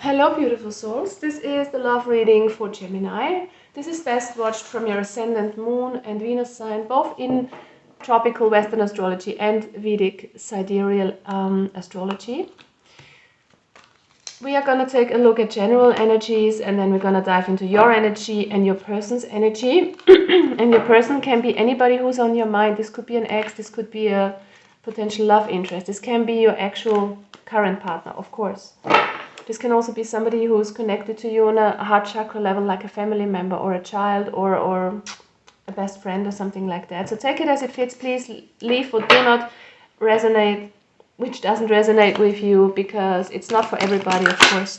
Hello, beautiful souls. This is the love reading for Gemini. This is best watched from your ascendant moon and Venus sign, both in tropical Western astrology and Vedic sidereal astrology. We are going to take a look at general energies, and then we're going to dive into your energy and your person's energy. And your person can be anybody who's on your mind. This could be an ex, this could be a potential love interest, this can be your actual current partner, of course. This can also be somebody who's connected to you on a heart chakra level, like a family member or a child or a best friend or something like that. So take it as it fits. Please leave what do not resonate, which doesn't resonate with you, because it's not for everybody, of course.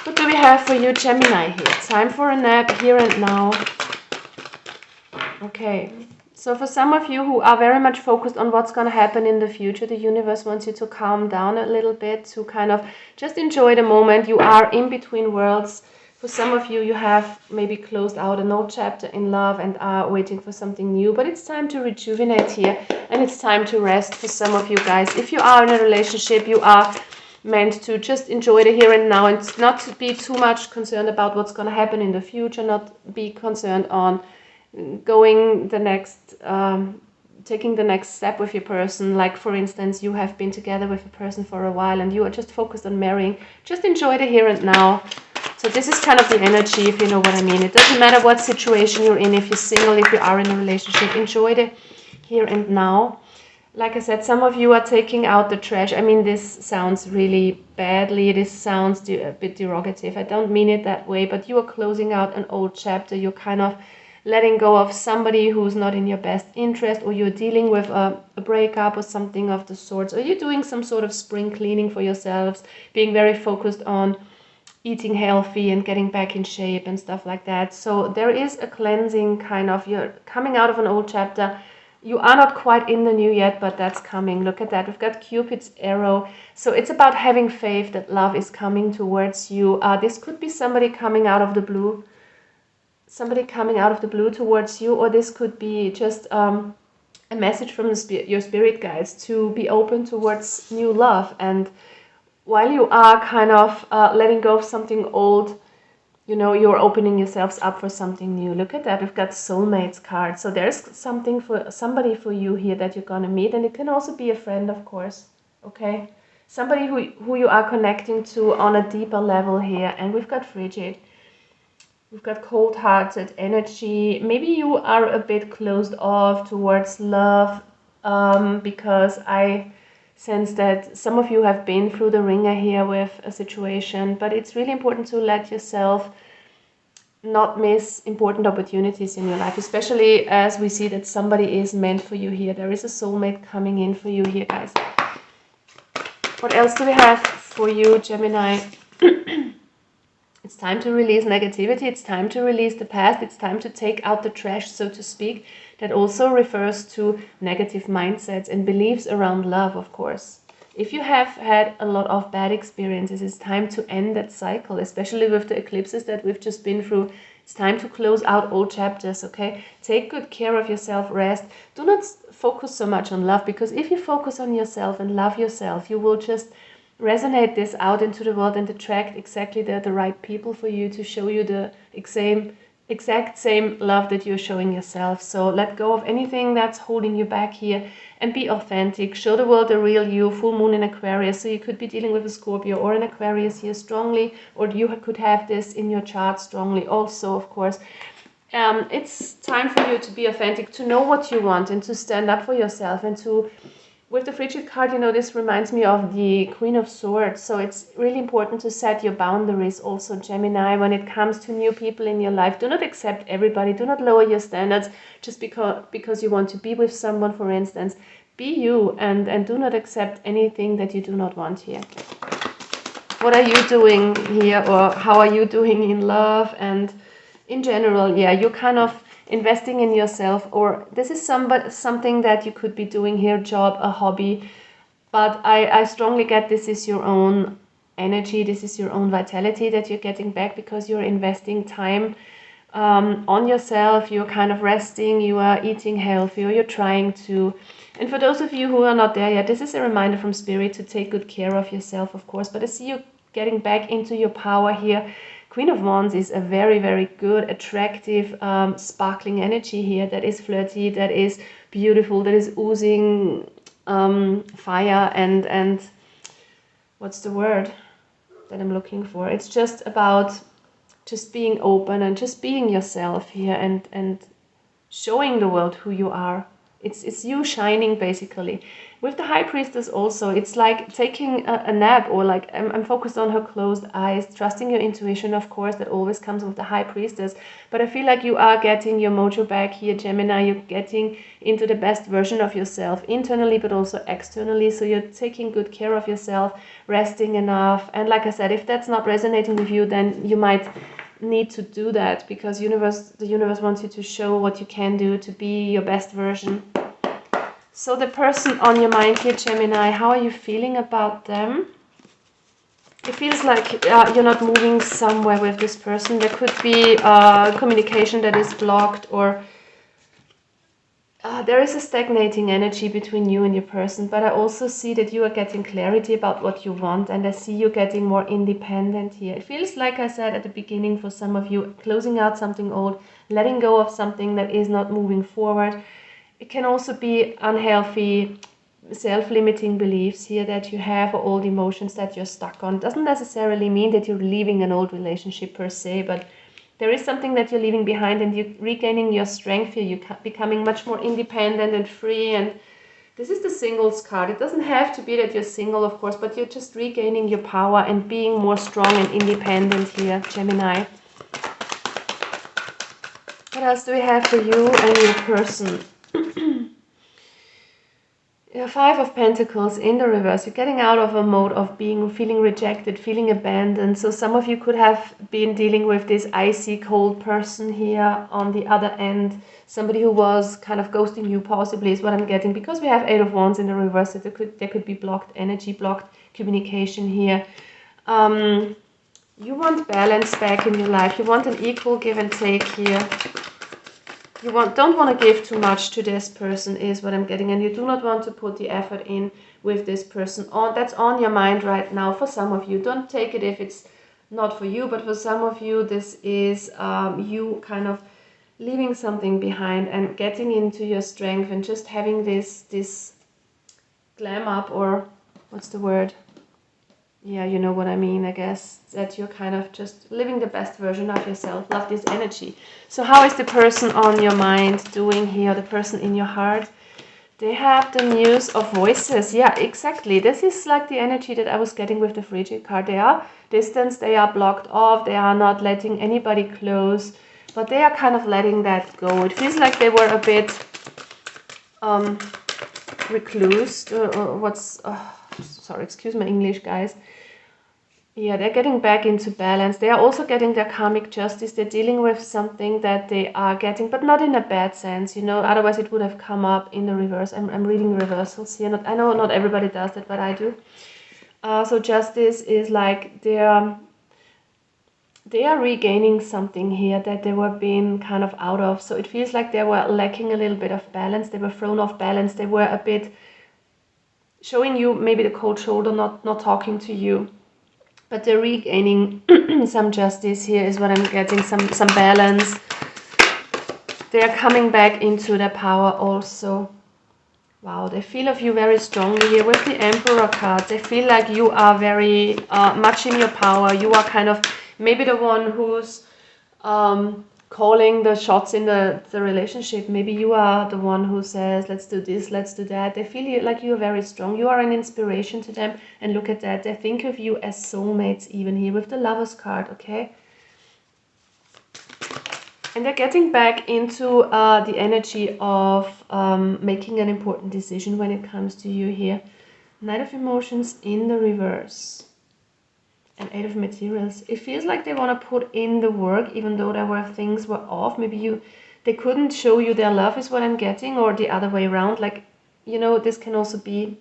What do we have for you, Gemini, here? Time for a nap, here and now. Okay. So for some of you who are very much focused on what's going to happen in the future, the universe wants you to calm down a little bit, to kind of just enjoy the moment. You are in between worlds. For some of you, you have maybe closed out an old chapter in love and are waiting for something new, but it's time to rejuvenate here, and it's time to rest for some of you guys. If you are in a relationship, you are meant to just enjoy the here and now and not to be too much concerned about what's going to happen in the future, not be concerned on going the next taking the next step with your person. Like, for instance, you have been together with a person for a while and you are just focused on marrying. Just enjoy the here and now. So this is kind of the energy, if you know what I mean. It doesn't matter what situation you're in, if you're single, if you are in a relationship, enjoy the here and now. Like I said, some of you are taking out the trash. I mean, this sounds really badly, this sounds a bit derogative. I don't mean it that way, but you are closing out an old chapter. You're kind of letting go of somebody who's not in your best interest, or you're dealing with a breakup or something of the sorts, or you're doing some sort of spring cleaning for yourselves, being very focused on eating healthy and getting back in shape and stuff like that. So there is a cleansing kind of, you're coming out of an old chapter. You are not quite in the new yet, but that's coming. Look at that. We've got Cupid's arrow. So it's about having faith that love is coming towards you. This could be somebody coming out of the blue. Somebody coming out of the blue towards you, or this could be just a message from your spirit guides to be open towards new love. And while you are kind of letting go of something old, you know, you're opening yourselves up for something new. Look at that. We've got Soulmates card. So there's somebody for you here that you're going to meet. And it can also be a friend, of course. Okay? Somebody who you are connecting to on a deeper level here. And we've got Frigid. We've got cold-hearted energy. Maybe you are a bit closed off towards love, because I sense that some of you have been through the ringer here with a situation, but it's really important to let yourself not miss important opportunities in your life, especially as we see that somebody is meant for you here. There is a soulmate coming in for you here, guys. What else do we have for you, Gemini? It's time to release negativity. It's time to release the past. It's time to take out the trash, so to speak. That also refers to negative mindsets and beliefs around love, of course. If you have had a lot of bad experiences, it's time to end that cycle, especially with the eclipses that we've just been through. It's time to close out old chapters, okay? Take good care of yourself, rest. Do not focus so much on love, because if you focus on yourself and love yourself, you will just resonate this out into the world and attract exactly the right people for you to show you the exact same love that you're showing yourself. So let go of anything that's holding you back here and be authentic. Show the world the real you. Full moon in Aquarius, so you could be dealing with a Scorpio or an Aquarius here strongly, or you could have this in your chart strongly also, of course. It's time for you to be authentic, to know what you want and to stand up for yourself, and to, with the Frigid card, you know, this reminds me of the Queen of Swords. So it's really important to set your boundaries also, Gemini, when it comes to new people in your life. Do not accept everybody. Do not lower your standards just because you want to be with someone, for instance. Be you, and do not accept anything that you do not want here. What are you doing here, or how are you doing in love? And in general, yeah, you're kind of investing in yourself, or this is something that you could be doing here, job, a hobby, but I strongly get this is your own energy, this is your own vitality that you're getting back, because you're investing time on yourself, you're kind of resting, you are eating healthy, or you're trying to. And for those of you who are not there yet, this is a reminder from Spirit to take good care of yourself, of course, but I see you getting back into your power here. Queen of Wands is a very, very good, attractive, sparkling energy here that is flirty, that is beautiful, that is oozing fire and what's the word that I'm looking for? It's just about just being open and just being yourself here and showing the world who you are. It's you shining, basically. With the High Priestess also, it's like taking a nap, or like I'm focused on her closed eyes, trusting your intuition, of course, that always comes with the High Priestess. But I feel like you are getting your mojo back here, Gemini. You're getting into the best version of yourself, internally but also externally. So you're taking good care of yourself, resting enough. And like I said, if that's not resonating with you, then you might need to do that, because the universe wants you to show what you can do to be your best version. So the person on your mind here, Gemini, how are you feeling about them? It feels like you're not moving somewhere with this person. There could be communication that is blocked, or there is a stagnating energy between you and your person. But I also see that you are getting clarity about what you want, and I see you getting more independent here. It feels like I said at the beginning, for some of you, closing out something old, letting go of something that is not moving forward. It can also be unhealthy, self-limiting beliefs here that you have, or old emotions that you're stuck on. It doesn't necessarily mean that you're leaving an old relationship per se, but there is something that you're leaving behind, and you're regaining your strength here. You're becoming much more independent and free. And this is the singles card. It doesn't have to be that you're single, of course, but you're just regaining your power and being more strong and independent here, Gemini. What else do we have for you and your person? Five of Pentacles in the reverse. You're getting out of a mode of feeling rejected, feeling abandoned. So some of you could have been dealing with this icy cold person here on the other end. Somebody who was kind of ghosting you, possibly, is what I'm getting. Because we have Eight of Wands in the reverse, so there could be blocked energy, blocked communication here. You want balance back in your life. You want an equal give and take here. You don't want to give too much to this person, is what I'm getting, and you do not want to put the effort in with this person. That's on your mind right now. For some of you, don't take it if it's not for you, but for some of you, this is you kind of leaving something behind and getting into your strength and just having this glam up, or what's the word? Yeah, you know what I mean, I guess, that you're kind of just living the best version of yourself. Love this energy. So how is the person on your mind doing here, the person in your heart? They have the Muse of Voices. Yeah, exactly. This is like the energy that I was getting with the Frigid card. They are distanced, they are blocked off, they are not letting anybody close, but they are kind of letting that go. It feels like they were a bit recluse. Sorry, excuse my English, guys. Yeah, they're getting back into balance. They are also getting their karmic justice. They're dealing with something that they are getting, but not in a bad sense, you know. Otherwise, it would have come up in the reverse. I'm reading reversals here. I know not everybody does that, but I do. So justice is like they are regaining something here that they were being kind of out of. So it feels like they were lacking a little bit of balance. They were thrown off balance. They were a bit showing you maybe the cold shoulder, not talking to you. But they're regaining some justice here, is what I'm getting, some balance. They're coming back into their power also. Wow, they feel of you very strongly here with the Emperor card. They feel like you are very much in your power. You are kind of maybe the one who's calling the shots in the relationship. Maybe you are the one who says, let's do this, let's do that. They feel like you're very strong. You are an inspiration to them. And look at that. They think of you as soulmates even here with the Lovers card, okay? And they're getting back into the energy of making an important decision when it comes to you here. Knight of Emotions in the reverse. And Eight of Materials. It feels like they want to put in the work, even though there were things were off. Maybe they couldn't show you their love, is what I'm getting, or the other way around. Like, you know, this can also be,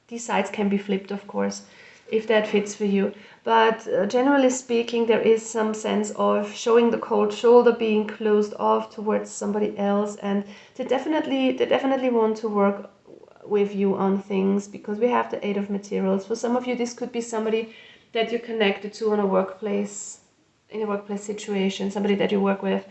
these sides can be flipped, of course, if that fits for you. But generally speaking, there is some sense of showing the cold shoulder, being closed off towards somebody else, and they definitely want to work with you on things, because we have the Eight of Materials. For some of you, this could be somebody that you're connected to in a workplace situation, somebody that you work with.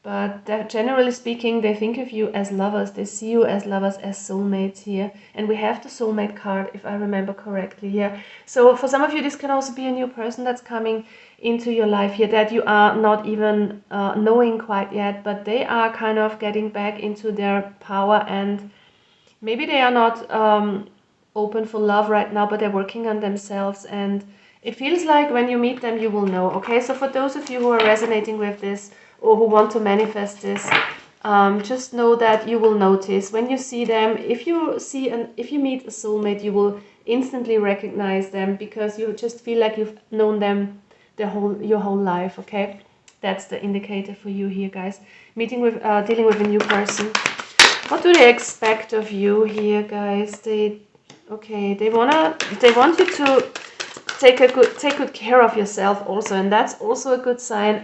But generally speaking, they think of you as lovers. They see you as lovers, as soulmates here. And we have the soulmate card, if I remember correctly here. So for some of you, this can also be a new person that's coming into your life here that you are not even knowing quite yet. But they are kind of getting back into their power, and maybe they are not open for love right now, but they're working on themselves. And it feels like when you meet them, you will know. Okay, so for those of you who are resonating with this, or who want to manifest this, just know that you will notice when you see them. If you meet a soulmate, you will instantly recognize them, because you just feel like you've known them your whole life. Okay, that's the indicator for you here, guys. Dealing with a new person. What do they expect of you here, guys? They want you to take good care of yourself also, and that's also a good sign.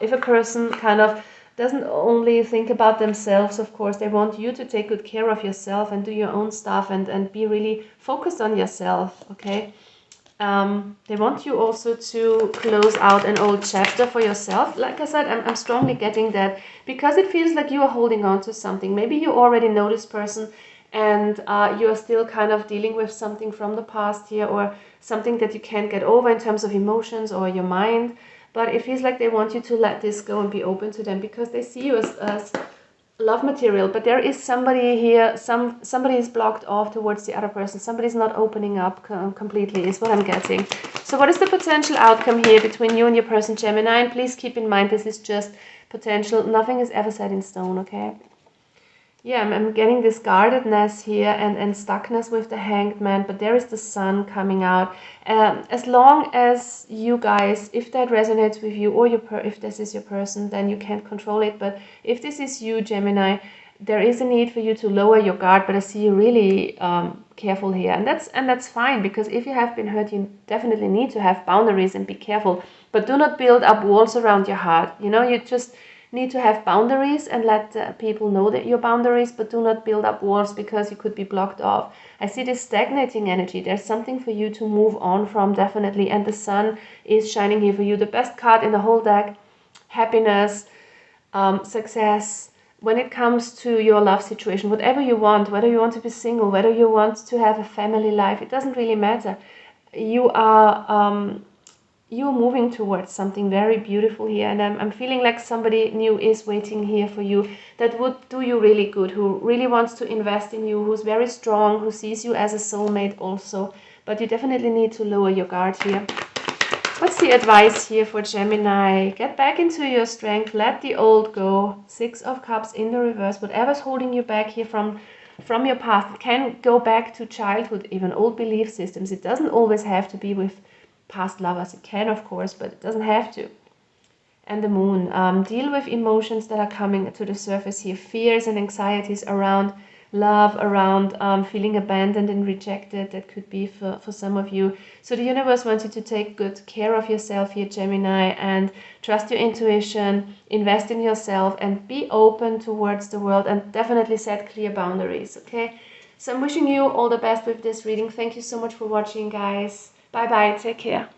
If a person kind of doesn't only think about themselves, of course, they want you to take good care of yourself and do your own stuff and be really focused on yourself. Okay, they want you also to close out an old chapter for yourself. Like I said, I'm strongly getting that, because it feels like you are holding on to something. Maybe you already know this person, and you are still kind of dealing with something from the past here, or something that you can't get over in terms of emotions or your mind. But it feels like they want you to let this go and be open to them, because they see you as love material. But there is somebody here, somebody is blocked off towards the other person. Somebody's not opening up completely, is what I'm getting. So what is the potential outcome here between you and your person, Gemini? And please keep in mind, this is just potential. Nothing is ever set in stone, okay? Yeah, I'm getting this guardedness here and stuckness with the Hanged Man, but there is the Sun coming out. As long as you guys, if that resonates with you, or if this is your person, then you can't control it. But if this is you, Gemini, there is a need for you to lower your guard. But I see you really careful here, and that's fine, because if you have been hurt, you definitely need to have boundaries and be careful. But do not build up walls around your heart. You know, you just need to have boundaries and let people know that your boundaries, but do not build up walls, because you could be blocked off. I see this stagnating energy. There's something for you to move on from, definitely. And the Sun is shining here for you. The best card in the whole deck: happiness, success. When it comes to your love situation, whatever you want, whether you want to be single, whether you want to have a family life, it doesn't really matter. You're moving towards something very beautiful here, and I'm feeling like somebody new is waiting here for you that would do you really good, who really wants to invest in you, who's very strong, who sees you as a soulmate also. But you definitely need to lower your guard here. What's the advice here for Gemini? Get back into your strength, let the old go. 6 of Cups in the reverse. Whatever's holding you back here from your past, it can go back to childhood, even old belief systems. It doesn't always have to be with past lovers. It can, of course, but it doesn't have to. And the Moon, deal with emotions that are coming to the surface here, fears and anxieties around love, around feeling abandoned and rejected. That could be for some of you. So the universe wants you to take good care of yourself here, Gemini, and trust your intuition, invest in yourself, and be open towards the world, and definitely set clear boundaries. Okay, so I'm wishing you all the best with this reading. Thank you so much for watching, guys. Bye bye, take care.